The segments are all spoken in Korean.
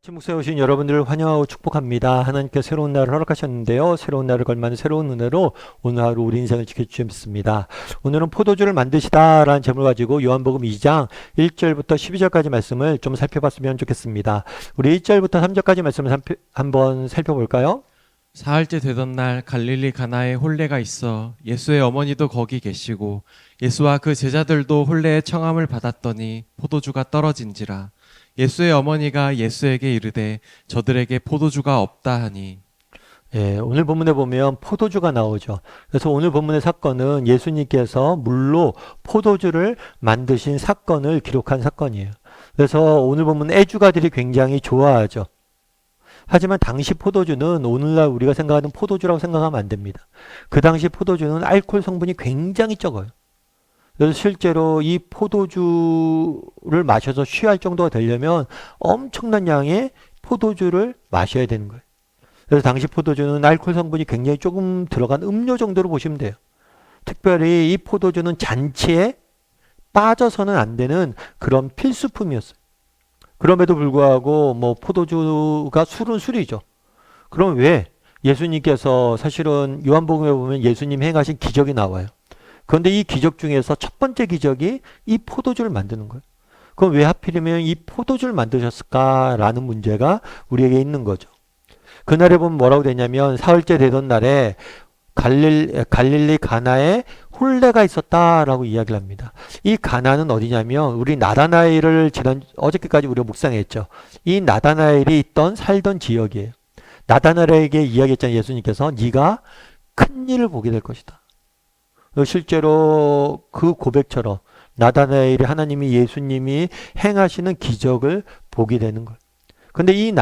아침 목소에 오신 여러분들을 환영하고 축복합니다. 하나님께 새로운 날을 허락하셨는데요. 새로운 날을 걸맞는 새로운 은혜로 오늘 하루 우리 인생을 지켜주셨습니다. 오늘은 포도주를 만드시다라는 제목을 가지고 요한복음 2장 1절부터 12절까지 말씀을 좀 살펴봤으면 좋겠습니다. 우리 1절부터 3절까지 말씀을 한번 살펴볼까요? 사흘째 되던 날 갈릴리 가나에 혼례가 있어 예수의 어머니도 거기 계시고 예수와 그 제자들도 혼례의 청함을 받았더니 포도주가 떨어진지라. 예수의 어머니가 예수에게 이르되 저들에게 포도주가 없다 하니. 오늘 본문에 보면 포도주가 나오죠. 그래서 오늘 본문의 사건은 예수님께서 물로 포도주를 만드신 사건을 기록한 사건이에요. 그래서 오늘 본문 애주가들이 굉장히 좋아하죠. 하지만 당시 포도주는 오늘날 우리가 생각하는 포도주라고 생각하면 안 됩니다. 그 당시 포도주는 알코올 성분이 굉장히 적어요. 그래서 실제로 이 포도주를 마셔서 취할 정도가 되려면 엄청난 양의 포도주를 마셔야 되는 거예요. 그래서 당시 포도주는 알코올 성분이 굉장히 조금 들어간 음료 정도로 보시면 돼요. 특별히 이 포도주는 잔치에 빠져서는 안 되는 그런 필수품이었어요. 그럼에도 불구하고 뭐 포도주가 술은 술이죠. 그럼 왜 예수님께서 사실은 요한복음에 보면 예수님 행하신 기적이 나와요. 그런데 이 기적 중에서 첫 번째 기적이 이 포도주를 만드는 거예요. 그럼 왜 하필이면 이 포도주를 만드셨을까라는 문제가 우리에게 있는 거죠. 그날에 보면 뭐라고 되냐면 사흘째 되던 날에 갈릴리 가나에 혼례가 있었다라고 이야기를 합니다. 이 가나는 어디냐면 우리 나다나엘을 어저께까지 우리가 묵상했죠. 이 나다나엘이 있던 살던 지역이에요. 나다나엘에게 이야기했잖아요. 예수님께서 네가 큰 일을 보게 될 것이다. 실제로 그 고백처럼 나다나엘이 하나님이 예수님이 행하시는 기적을 보게 되는 거예요. 근데 이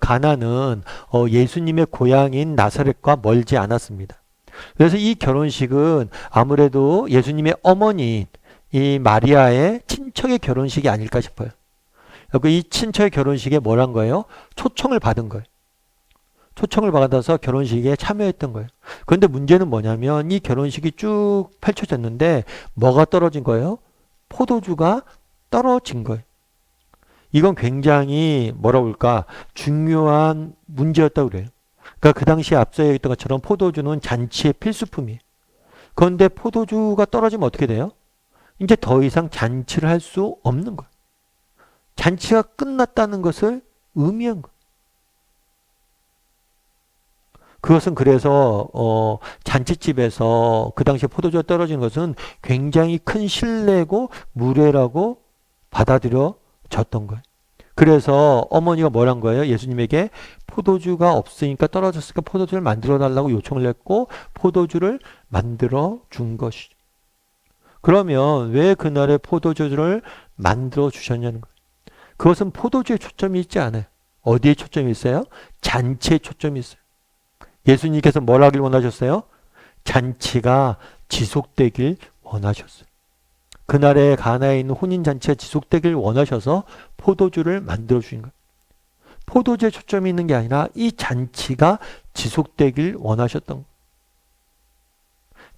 가나는 예수님의 고향인 나사렛과 멀지 않았습니다. 그래서 이 결혼식은 아무래도 예수님의 어머니 이 마리아의 친척의 결혼식이 아닐까 싶어요. 이 친척의 결혼식에 뭘 한 거예요? 초청을 받은 거예요. 초청을 받아서 결혼식에 참여했던 거예요. 그런데 문제는 뭐냐면 이 결혼식이 쭉 펼쳐졌는데 뭐가 떨어진 거예요? 포도주가 떨어진 거예요. 이건 굉장히 뭐라고 할까 중요한 문제였다고 그래요. 그러니까 그 당시에 앞서 얘기했던 것처럼 포도주는 잔치의 필수품이에요. 그런데 포도주가 떨어지면 어떻게 돼요? 이제 더 이상 잔치를 할 수 없는 거예요. 잔치가 끝났다는 것을 의미한 거예요. 그것은 그래서 잔치집에서 그 당시에 포도주가 떨어지는 것은 굉장히 큰 신뢰고 무례라고 받아들여졌던 거예요. 그래서 어머니가 뭘 한 거예요? 예수님에게 포도주가 없으니까 떨어졌으니까 포도주를 만들어 달라고 요청을 했고 포도주를 만들어 준 것이죠. 그러면 왜 그날에 포도주를 만들어 주셨냐는 거예요. 그것은 포도주에 초점이 있지 않아요. 어디에 초점이 있어요? 잔치에 초점이 있어요. 예수님께서 뭘 하길 원하셨어요? 잔치가 지속되길 원하셨어요. 그날의 가나에 있는 혼인잔치가 지속되길 원하셔서 포도주를 만들어 주신 거예요. 포도주에 초점이 있는 게 아니라 이 잔치가 지속되길 원하셨던 거예요.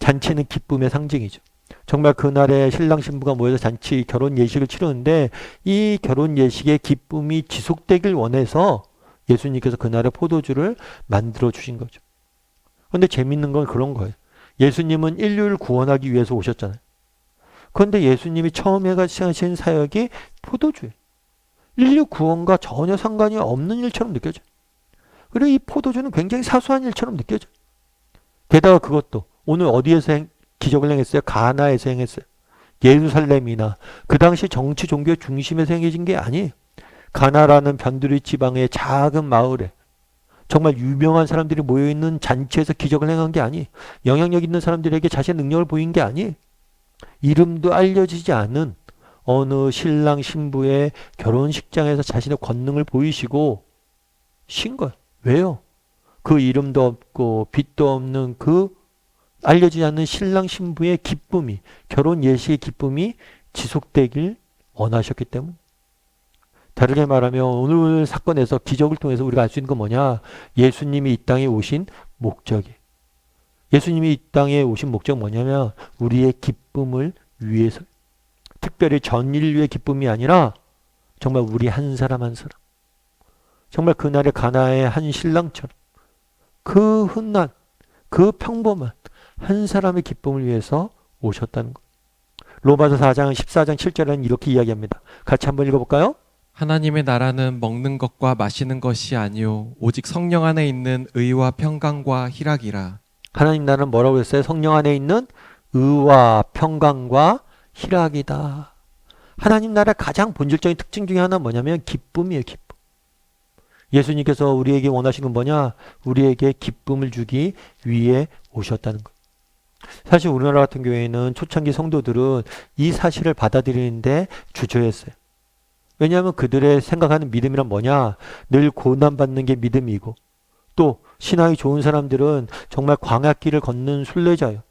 잔치는 기쁨의 상징이죠. 정말 그날에 신랑 신부가 모여서 잔치 결혼 예식을 치르는데 이 결혼 예식의 기쁨이 지속되길 원해서 예수님께서 그날에 포도주를 만들어 주신 거죠. 그런데 재밌는 건 그런 거예요. 예수님은 인류를 구원하기 위해서 오셨잖아요. 그런데 예수님이 처음에 하신 사역이 포도주예요. 인류 구원과 전혀 상관이 없는 일처럼 느껴져요. 그리고 이 포도주는 굉장히 사소한 일처럼 느껴져요. 게다가 그것도 오늘 어디에서 기적을 행했어요? 가나에서 행했어요. 예루살렘이나 그 당시 정치 종교의 중심에서 행해진 게 아니에요. 가나라는 변두리 지방의 작은 마을에 정말 유명한 사람들이 모여있는 잔치에서 기적을 행한 게 아니에요. 영향력 있는 사람들에게 자신의 능력을 보인 게 아니에요. 이름도 알려지지 않은 어느 신랑 신부의 결혼식장에서 자신의 권능을 보이시고 신 거예요. 왜요? 그 이름도 없고 빛도 없는 그 알려지지 않는 신랑 신부의 기쁨이, 결혼 예식의 기쁨이 지속되길 원하셨기 때문에. 다르게 말하면 오늘 사건에서 기적을 통해서 우리가 알 수 있는 건 뭐냐? 예수님이 이 땅에 오신 목적이. 예수님이 이 땅에 오신 목적은 뭐냐면 우리의 기쁨을 위해서. 특별히 전 인류의 기쁨이 아니라 정말 우리 한 사람 한 사람. 정말 그날의 가나의 한 신랑처럼 그 흔한, 그 평범한 한 사람의 기쁨을 위해서 오셨다는 것. 로마서 4장 14장 7절에는 이렇게 이야기합니다. 같이 한번 읽어볼까요? 하나님의 나라는 먹는 것과 마시는 것이 아니요 오직 성령 안에 있는 의와 평강과 희락이라. 하나님 나라는 뭐라고 했어요? 성령 안에 있는 의와 평강과 희락이다. 하나님 나라의 가장 본질적인 특징 중에 하나는 뭐냐면 기쁨이에요. 기쁨. 예수님께서 우리에게 원하신 건 뭐냐? 우리에게 기쁨을 주기 위해 오셨다는 것. 사실 우리나라 같은 경우에는 초창기 성도들은 이 사실을 받아들이는데 주저했어요. 왜냐하면 그들의 생각하는 믿음이란 뭐냐? 늘 고난받는 게 믿음이고, 또 신앙이 좋은 사람들은 정말 광야길을 걷는 순례자예요.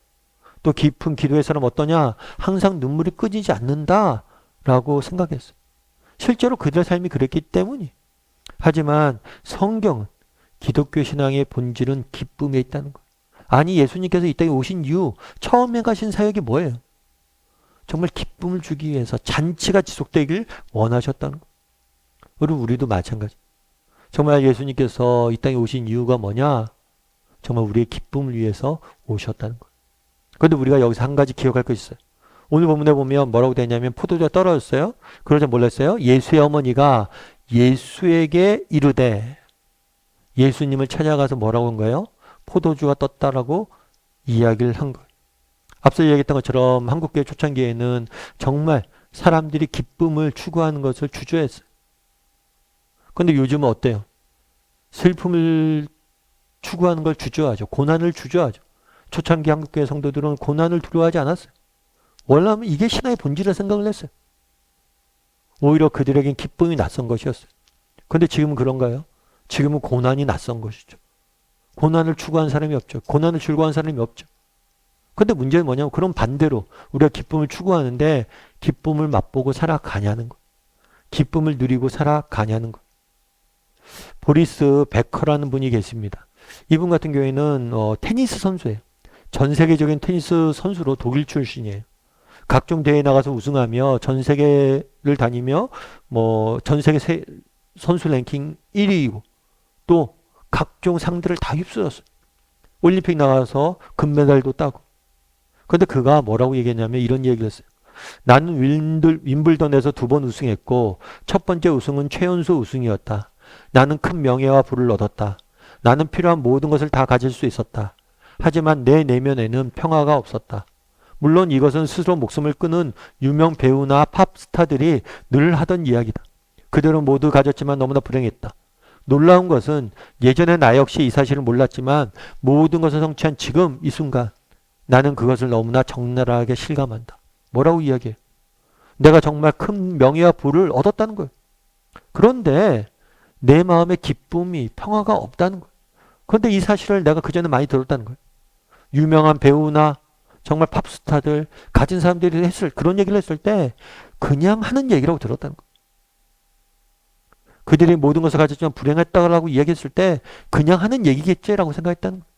또 깊은 기도의 사람 어떠냐? 항상 눈물이 끊이지 않는다라고 생각했어요. 실제로 그들의 삶이 그랬기 때문이. 하지만 성경은 기독교 신앙의 본질은 기쁨에 있다는 거예요. 아니 예수님께서 이 땅에 오신 이후 처음에 가신 사역이 뭐예요? 정말 기쁨을 주기 위해서 잔치가 지속되길 원하셨다는 거예요. 그리고 우리도 마찬가지. 정말 예수님께서 이 땅에 오신 이유가 뭐냐? 정말 우리의 기쁨을 위해서 오셨다는 거예요. 그런데 우리가 여기서 한 가지 기억할 거 있어요. 오늘 본문에 보면 뭐라고 되냐면 포도주가 떨어졌어요. 그러자 몰랐어요. 예수의 어머니가 예수에게 이르되, 예수님을 찾아가서 뭐라고 한 거예요? 포도주가 떴다라고 이야기를 한 거예요. 앞서 이야기했던 것처럼 한국교회 초창기에는 정말 사람들이 기쁨을 추구하는 것을 주저했어요. 그런데 요즘은 어때요? 슬픔을 추구하는 걸 주저하죠. 고난을 주저하죠. 초창기 한국교회 성도들은 고난을 두려워하지 않았어요. 원래는 이게 신앙의 본질이라 생각을 했어요. 오히려 그들에겐 기쁨이 낯선 것이었어요. 그런데 지금은 그런가요? 지금은 고난이 낯선 것이죠. 고난을 추구하는 사람이 없죠. 고난을 즐거워하는 사람이 없죠. 근데 문제는 뭐냐면 그럼 반대로 우리가 기쁨을 추구하는데 기쁨을 맛보고 살아가냐는 거. 기쁨을 누리고 살아가냐는 거. 보리스 베커라는 분이 계십니다. 이분 같은 경우에는 테니스 선수예요. 전 세계적인 테니스 선수로 독일 출신이에요. 각종 대회에 나가서 우승하며 전 세계를 다니며 전 세계 선수 랭킹 1위이고 또 각종 상들을 다 휩쓸었어요. 올림픽 나가서 금메달도 따고. 그런데 그가 뭐라고 얘기했냐면 이런 얘기를 했어요. 나는 윈블던에서 2번 우승했고 첫 번째 우승은 최연소 우승이었다. 나는 큰 명예와 부를 얻었다. 나는 필요한 모든 것을 다 가질 수 있었다. 하지만 내 내면에는 평화가 없었다. 물론 이것은 스스로 목숨을 끊은 유명 배우나 팝스타들이 늘 하던 이야기다. 그들은 모두 가졌지만 너무나 불행했다. 놀라운 것은 예전에 나 역시 이 사실을 몰랐지만 모든 것을 성취한 지금 이 순간 나는 그것을 너무나 적나라하게 실감한다. 뭐라고 이야기해요? 내가 정말 큰 명예와 부를 얻었다는 거예요. 그런데 내 마음에 기쁨이 평화가 없다는 거예요. 그런데 이 사실을 내가 그전에 많이 들었다는 거예요. 유명한 배우나 정말 팝스타들 가진 사람들이 그런 얘기를 했을 때 그냥 하는 얘기라고 들었다는 거예요. 그들이 모든 것을 가졌지만 불행했다고 이야기했을 때 그냥 하는 얘기겠지라고 생각했다는 거예요.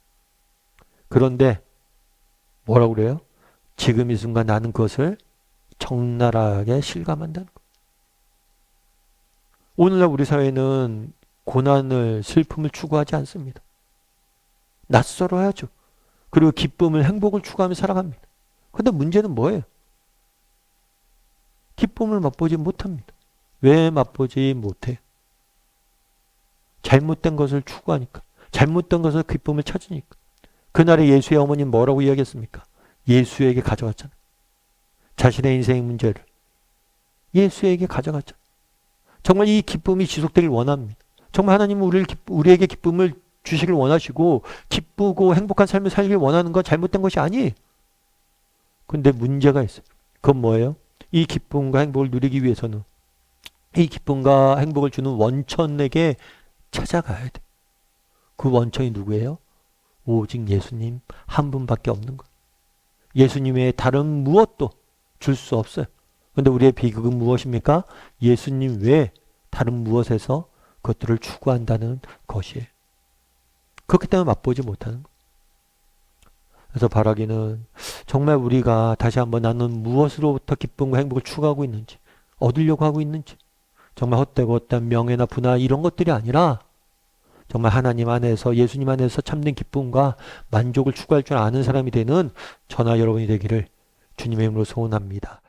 그런데 뭐라고 그래요? 지금 이 순간 나는 그것을 적나라하게 실감한다는 거예요. 오늘날 우리 사회는 고난을, 슬픔을 추구하지 않습니다. 낯설어야죠. 그리고 기쁨을, 행복을 추구하며 살아갑니다. 그런데 문제는 뭐예요? 기쁨을 맛보지 못합니다. 왜 맛보지 못해요? 잘못된 것을 추구하니까. 잘못된 것을 기쁨을 찾으니까. 그날의 예수의 어머니는 뭐라고 이야기했습니까? 예수에게 가져갔잖아요. 자신의 인생의 문제를 예수에게 가져갔잖아요. 정말 이 기쁨이 지속되길 원합니다. 정말 하나님은 우리에게 기쁨을 주시길 원하시고 기쁘고 행복한 삶을 살길 원하는 건 잘못된 것이 아니에요. 근데 문제가 있어요. 그건 뭐예요? 이 기쁨과 행복을 누리기 위해서는 이 기쁨과 행복을 주는 원천에게 찾아가야 돼. 그 원천이 누구예요? 오직 예수님 한 분밖에 없는 거예요. 예수님 외에 다른 무엇도 줄 수 없어요. 그런데 우리의 비극은 무엇입니까? 예수님 외에 다른 무엇에서 그것들을 추구한다는 것이에요. 그렇기 때문에 맛보지 못하는 거예요. 그래서 바라기는 정말 우리가 다시 한번 나는 무엇으로부터 기쁨과 행복을 추구하고 있는지, 얻으려고 하고 있는지, 정말 헛되고 어떤 명예나 부나 이런 것들이 아니라 정말 하나님 안에서 예수님 안에서 참된 기쁨과 만족을 추구할 줄 아는 사람이 되는 저나 여러분이 되기를 주님의 이름으로 소원합니다.